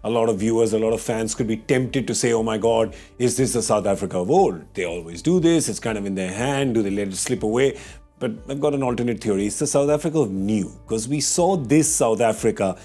a lot of viewers, a lot of fans could be tempted to say, oh my God, is this the South Africa of old? They always do this, it's kind of in their hand, do they let it slip away? But I've got an alternate theory. It's the South Africa of new, because we saw this South Africa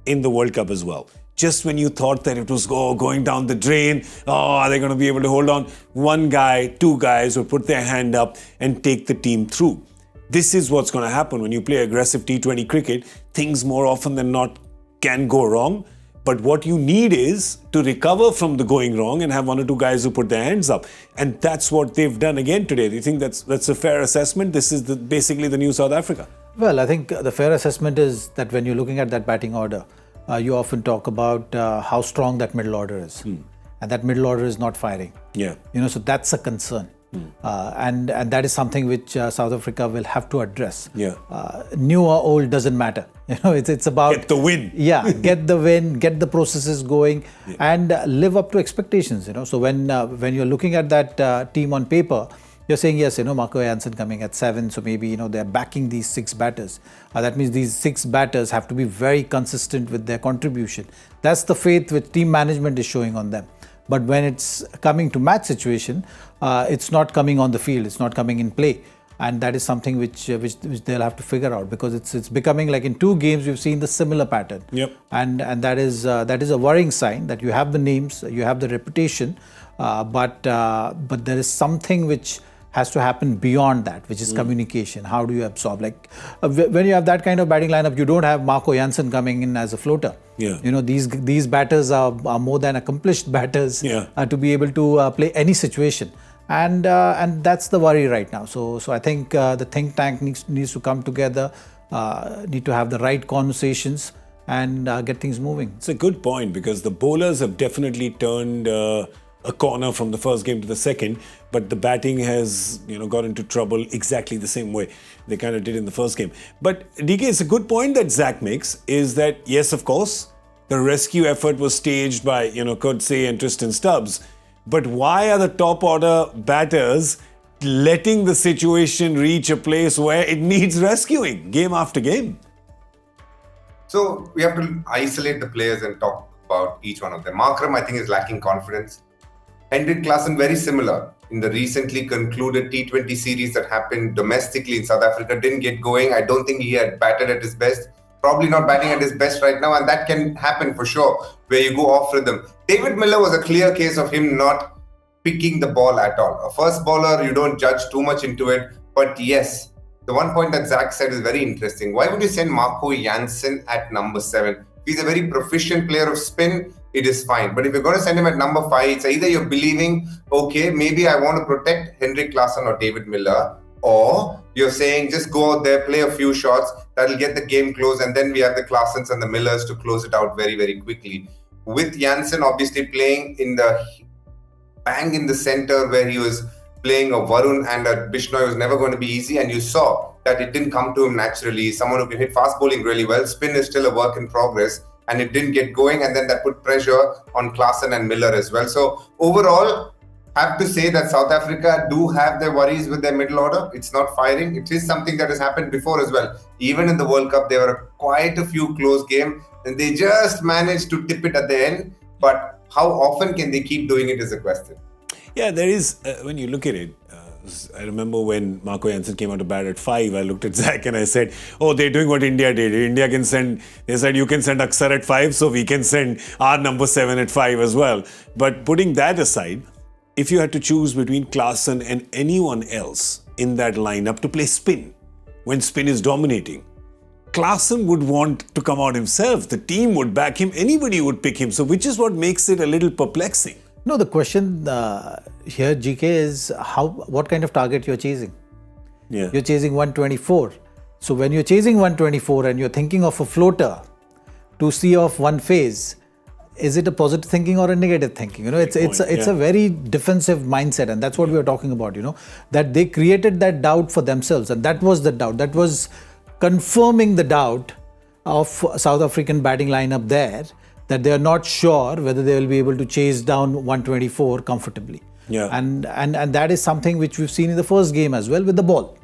in the World Cup as well. Just when you thought that it was going down the drain, are they going to be able to hold on? One guy, two guys will put their hand up and take the team through. This is what's going to happen when you play aggressive T20 cricket. Things more often than not can go wrong. But what you need is to recover from the going wrong and have one or two guys who put their hands up. And that's what they've done again today. Do you think that's a fair assessment? This is basically the new South Africa. Well, I think the fair assessment is that when you're looking at that batting order, you often talk about how strong that middle order is. And that middle order is not firing. Yeah. So that's a concern. And that is something which South Africa will have to address. Yeah. New or old doesn't matter. It's about get the win. Yeah, get the win, get the processes going, and live up to expectations. So when you're looking at that team on paper, you're saying yes. Marco Jansen coming at 7, so maybe they're backing these 6 batters. That means these 6 batters have to be very consistent with their contribution. That's the faith which team management is showing on them. But when it's coming to match situation, it's not coming on the field, it's not coming in play. And that is something which they'll have to figure out, because it's becoming like in 2 games we've seen the similar pattern. Yep. And that is a worrying sign that you have the names, you have the reputation, but there is something which has to happen beyond that, which is communication. How do you absorb? Like when you have that kind of batting lineup, you don't have Marco Jansen coming in as a floater. Yeah. These batters are more than accomplished batters to be able to play any situation. And that's the worry right now. So I think the think tank needs to come together, need to have the right conversations and get things moving. It's a good point, because the bowlers have definitely turned a corner from the first game to the second, but the batting has got into trouble exactly the same way they kind of did in the first game. But DK, it's a good point that Zach makes, is that yes, of course, the rescue effort was staged by Coetzee and Tristan Stubbs, but why are the top order batters letting the situation reach a place where it needs rescuing game after game? So we have to isolate the players and talk about each one of them. Markram, I think, is lacking confidence. Heinrich, Klassen, very similar. In the recently concluded T20 series that happened domestically in South Africa, didn't get going. I don't think he had batted at his best. Probably not batting at his best right now, and that can happen for sure, where you go off rhythm. David Miller was a clear case of him not picking the ball at all. A first bowler, you don't judge too much into it. But yes, the one point that Zach said is very interesting. Why would you send Marco Jansen at number 7? He's a very proficient player of spin. It is fine. But if you're going to send him at number 5, it's either you're believing, okay, maybe I want to protect Heinrich, Klassen or David Miller, or you're saying just go out there, play a few shots, that'll get the game closed, and then we have the Klassens and the Millers to close it out very, very quickly. With Jansen obviously playing in the bang in the center where he was playing a Varun and a Bishnoi was never going to be easy, and you saw that it didn't come to him naturally. Someone who can hit fast bowling really well. Spin is still a work in progress, and it didn't get going, and then that put pressure on Klassen and Miller as well. So overall, have to say that South Africa do have their worries with their middle order. It's not firing. It is something that has happened before as well. Even in the World Cup, there were quite a few close games, and they just managed to tip it at the end. But how often can they keep doing it is a question. Yeah, there is, when you look at it, I remember when Marco Jansen came out to bat at 5, I looked at Zach and I said, oh, they're doing what India did. India can send, they said you can send Aksar at 5, so we can send our number 7 at 5 as well. But putting that aside, if you had to choose between Klassen and anyone else in that lineup to play spin, when spin is dominating, Klassen would want to come out himself. The team would back him. Anybody would pick him. So which is what makes it a little perplexing. No, the question here, GK, is what kind of target you're chasing. Yeah. You're chasing 124. So when you're chasing 124 and you're thinking of a floater to see off one phase, is it a positive thinking or a negative thinking? It's a very defensive mindset, and that's what we were talking about. That they created that doubt for themselves, and that was the doubt. That was confirming the doubt of South African batting lineup there, that they are not sure whether they will be able to chase down 124 comfortably. Yeah. And that is something which we've seen in the first game as well with the ball.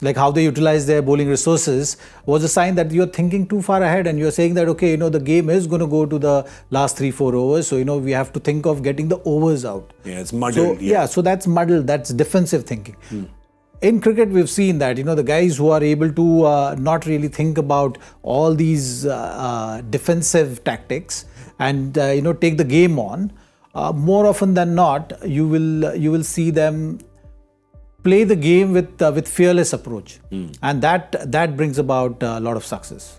like how they utilize their bowling resources, was a sign that you're thinking too far ahead and you're saying that, okay, the game is going to go to the last 3-4 overs. So, we have to think of getting the overs out. Yeah, it's muddled. So, so that's muddled. That's defensive thinking. In cricket, we've seen that, the guys who are able to not really think about all these defensive tactics and, take the game on, more often than not, you will see them play the game with fearless approach, and that brings about a lot of success.